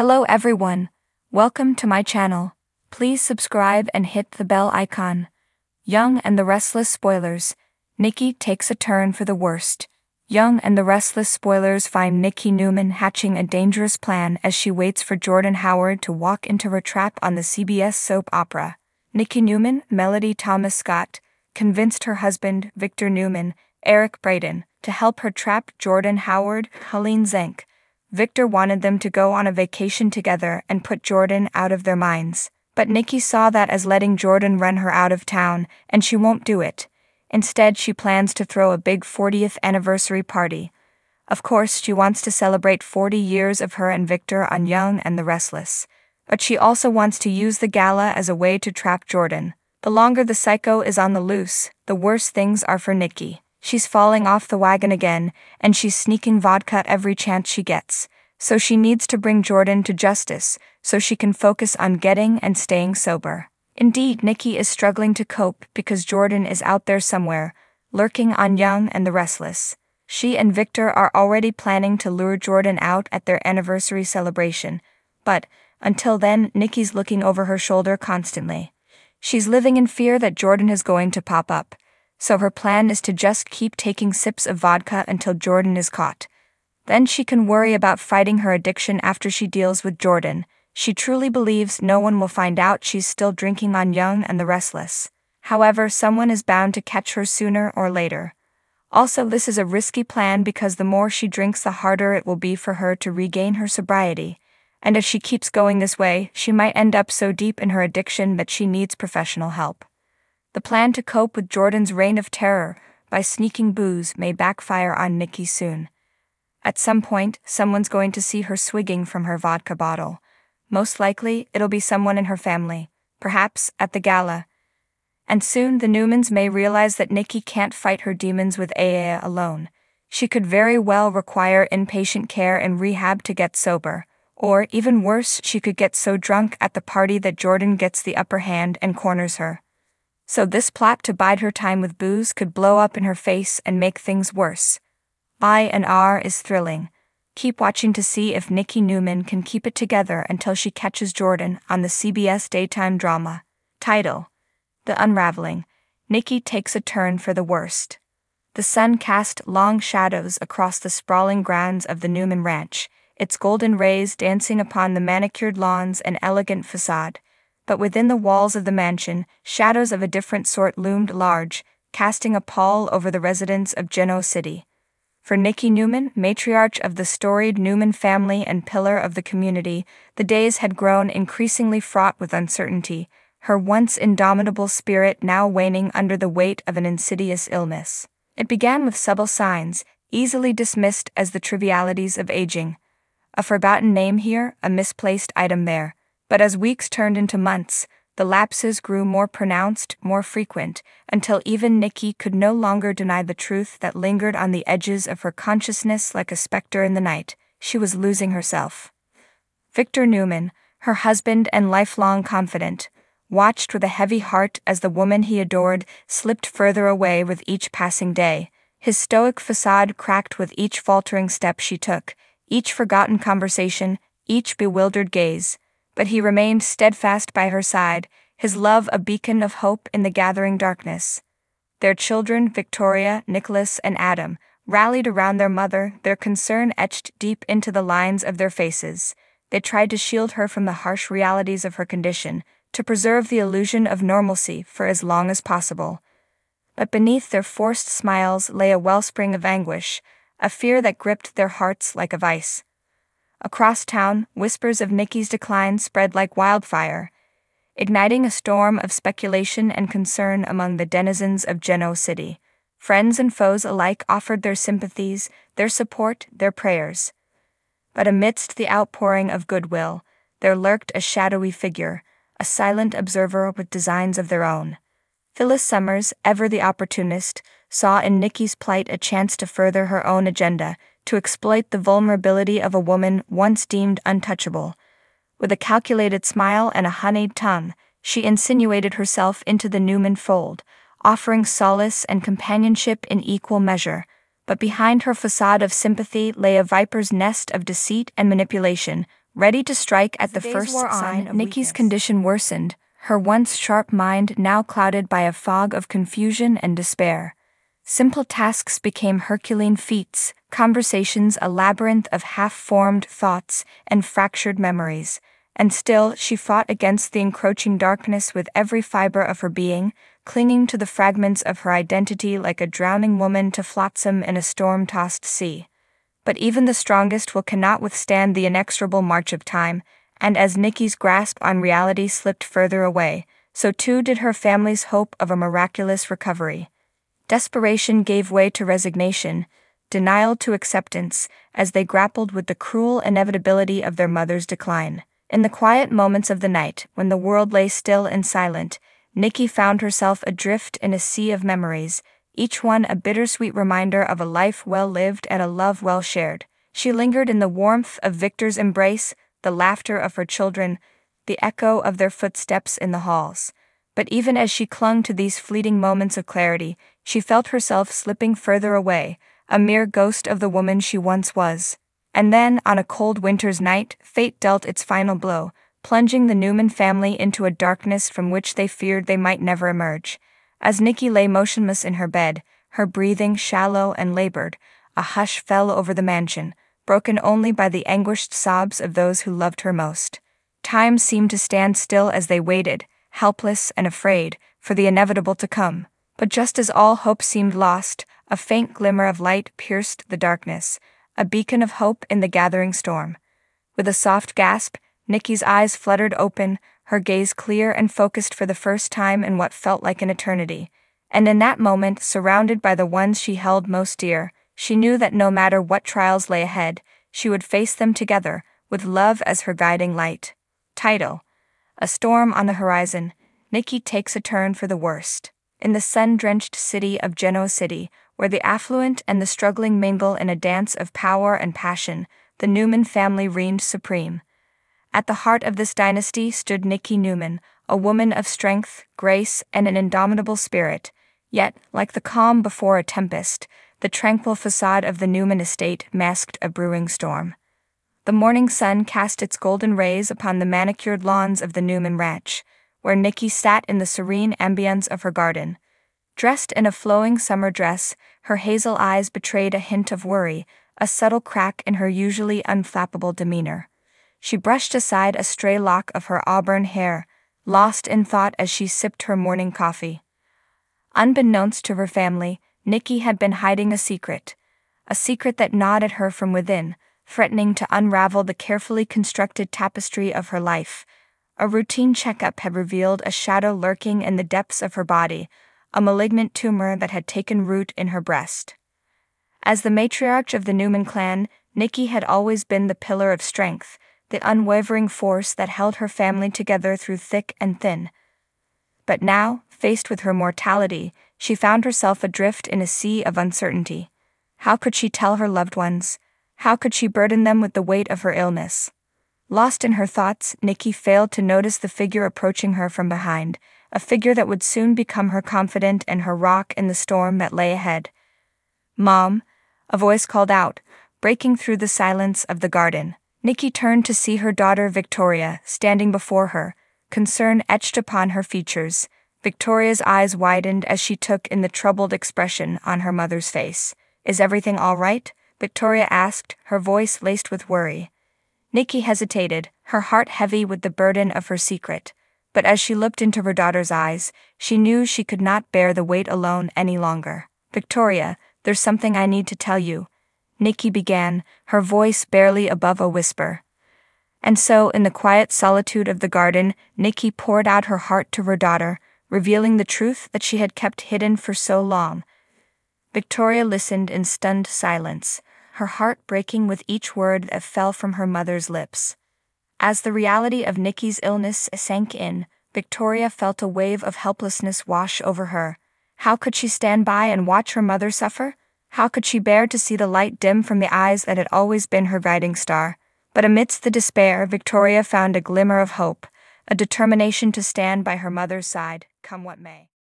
Hello everyone, welcome to my channel. Please subscribe and hit the bell icon. Young and the Restless spoilers. Nikki takes a turn for the worst. Young and the Restless spoilers find Nikki Newman hatching a dangerous plan as she waits for Jordan Howard to walk into her trap on the CBS soap opera. Nikki Newman, Melody Thomas Scott, convinced her husband, Victor Newman, Eric Braden, to help her trap Jordan Howard, Helene Zenk. Victor wanted them to go on a vacation together and put Jordan out of their minds. But Nikki saw that as letting Jordan run her out of town, and she won't do it. Instead, she plans to throw a big 40th anniversary party. Of course, she wants to celebrate 40 years of her and Victor on Young and the Restless. But she also wants to use the gala as a way to trap Jordan. The longer the psycho is on the loose, the worse things are for Nikki. She's falling off the wagon again, and she's sneaking vodka every chance she gets. So she needs to bring Jordan to justice, so she can focus on getting and staying sober. Indeed, Nikki is struggling to cope because Jordan is out there somewhere, lurking on Young and the Restless. She and Victor are already planning to lure Jordan out at their anniversary celebration, but until then, Nikki's looking over her shoulder constantly. She's living in fear that Jordan is going to pop up. So her plan is to just keep taking sips of vodka until Jordan is caught. Then she can worry about fighting her addiction after she deals with Jordan. She truly believes no one will find out she's still drinking on Young and the Restless. However, someone is bound to catch her sooner or later. Also, this is a risky plan because the more she drinks, the harder it will be for her to regain her sobriety. And if she keeps going this way, she might end up so deep in her addiction that she needs professional help. The plan to cope with Jordan's reign of terror by sneaking booze may backfire on Nikki soon. At some point, someone's going to see her swigging from her vodka bottle. Most likely, it'll be someone in her family, perhaps at the gala. And soon the Newmans may realize that Nikki can't fight her demons with AA alone. She could very well require inpatient care and rehab to get sober. Or, even worse, she could get so drunk at the party that Jordan gets the upper hand and corners her. So this plot to bide her time with booze could blow up in her face and make things worse. I&R is thrilling. Keep watching to see if Nikki Newman can keep it together until she catches Jordan on the CBS daytime drama. Title: The Unraveling. Nikki takes a turn for the worst. The sun cast long shadows across the sprawling grounds of the Newman Ranch, its golden rays dancing upon the manicured lawns and elegant facade. But within the walls of the mansion, shadows of a different sort loomed large, casting a pall over the residents of Genoa City. For Nikki Newman, matriarch of the storied Newman family and pillar of the community, the days had grown increasingly fraught with uncertainty, her once indomitable spirit now waning under the weight of an insidious illness. It began with subtle signs, easily dismissed as the trivialities of aging. A forgotten name here, a misplaced item there. But as weeks turned into months, the lapses grew more pronounced, more frequent, until even Nikki could no longer deny the truth that lingered on the edges of her consciousness like a specter in the night. She was losing herself. Victor Newman, her husband and lifelong confidant, watched with a heavy heart as the woman he adored slipped further away with each passing day. His stoic facade cracked with each faltering step she took, each forgotten conversation, each bewildered gaze. But he remained steadfast by her side, his love a beacon of hope in the gathering darkness. Their children, Victoria, Nicholas, and Adam, rallied around their mother, their concern etched deep into the lines of their faces. They tried to shield her from the harsh realities of her condition, to preserve the illusion of normalcy for as long as possible. But beneath their forced smiles lay a wellspring of anguish, a fear that gripped their hearts like a vice. Across town, whispers of Nikki's decline spread like wildfire, igniting a storm of speculation and concern among the denizens of Genoa City. Friends and foes alike offered their sympathies, their support, their prayers. But amidst the outpouring of goodwill, there lurked a shadowy figure, a silent observer with designs of their own. Phyllis Summers, ever the opportunist, saw in Nikki's plight a chance to further her own agenda, to exploit the vulnerability of a woman once deemed untouchable. With a calculated smile and a honeyed tongue, she insinuated herself into the Newman fold, offering solace and companionship in equal measure. But behind her facade of sympathy lay a viper's nest of deceit and manipulation, Ready to strike at the first sign, Nikki's condition worsened, her once sharp mind now clouded by a fog of confusion and despair. Simple tasks became Herculean feats, conversations a labyrinth of half-formed thoughts and fractured memories. And still, she fought against the encroaching darkness with every fiber of her being, clinging to the fragments of her identity like a drowning woman to flotsam in a storm-tossed sea. But even the strongest will cannot withstand the inexorable march of time, and as Nikki's grasp on reality slipped further away, so too did her family's hope of a miraculous recovery. Desperation gave way to resignation, denial to acceptance, as they grappled with the cruel inevitability of their mother's decline. In the quiet moments of the night, when the world lay still and silent, Nikki found herself adrift in a sea of memories, each one a bittersweet reminder of a life well lived and a love well shared. She lingered in the warmth of Victor's embrace, the laughter of her children, the echo of their footsteps in the halls. But even as she clung to these fleeting moments of clarity, she felt herself slipping further away, a mere ghost of the woman she once was. And then, on a cold winter's night, fate dealt its final blow, plunging the Newman family into a darkness from which they feared they might never emerge. As Nikki lay motionless in her bed, her breathing shallow and labored, a hush fell over the mansion, broken only by the anguished sobs of those who loved her most. Time seemed to stand still as they waited, helpless and afraid, for the inevitable to come. But just as all hope seemed lost, a faint glimmer of light pierced the darkness, a beacon of hope in the gathering storm. With a soft gasp, Nikki's eyes fluttered open, her gaze clear and focused for the first time in what felt like an eternity. And in that moment, surrounded by the ones she held most dear, she knew that no matter what trials lay ahead, she would face them together, with love as her guiding light. Title: A Storm on the Horizon. Nikki takes a turn for the worst. In the sun-drenched city of Genoa City, where the affluent and the struggling mingle in a dance of power and passion, the Newman family reigned supreme. At the heart of this dynasty stood Nikki Newman, a woman of strength, grace, and an indomitable spirit. Yet, like the calm before a tempest, the tranquil facade of the Newman estate masked a brewing storm. The morning sun cast its golden rays upon the manicured lawns of the Newman ranch, where Nikki sat in the serene ambience of her garden. Dressed in a flowing summer dress, her hazel eyes betrayed a hint of worry, a subtle crack in her usually unflappable demeanor. She brushed aside a stray lock of her auburn hair, lost in thought as she sipped her morning coffee. Unbeknownst to her family, Nikki had been hiding a secret that gnawed at her from within, threatening to unravel the carefully constructed tapestry of her life. A routine checkup had revealed a shadow lurking in the depths of her body, a malignant tumor that had taken root in her breast. As the matriarch of the Newman clan, Nikki had always been the pillar of strength, the unwavering force that held her family together through thick and thin. But now, faced with her mortality, she found herself adrift in a sea of uncertainty. How could she tell her loved ones? How could she burden them with the weight of her illness? Lost in her thoughts, Nikki failed to notice the figure approaching her from behind, a figure that would soon become her confidant and her rock in the storm that lay ahead. "Mom," a voice called out, breaking through the silence of the garden. Nikki turned to see her daughter Victoria standing before her, concern etched upon her features. Victoria's eyes widened as she took in the troubled expression on her mother's face. "Is everything all right?" Victoria asked, her voice laced with worry. Nikki hesitated, her heart heavy with the burden of her secret. But as she looked into her daughter's eyes, she knew she could not bear the weight alone any longer. "Victoria, there's something I need to tell you," Nikki began, her voice barely above a whisper. And so, in the quiet solitude of the garden, Nikki poured out her heart to her daughter, revealing the truth that she had kept hidden for so long. Victoria listened in stunned silence, her heart breaking with each word that fell from her mother's lips. As the reality of Nikki's illness sank in, Victoria felt a wave of helplessness wash over her. How could she stand by and watch her mother suffer? How could she bear to see the light dim from the eyes that had always been her guiding star? But amidst the despair, Victoria found a glimmer of hope, a determination to stand by her mother's side, come what may.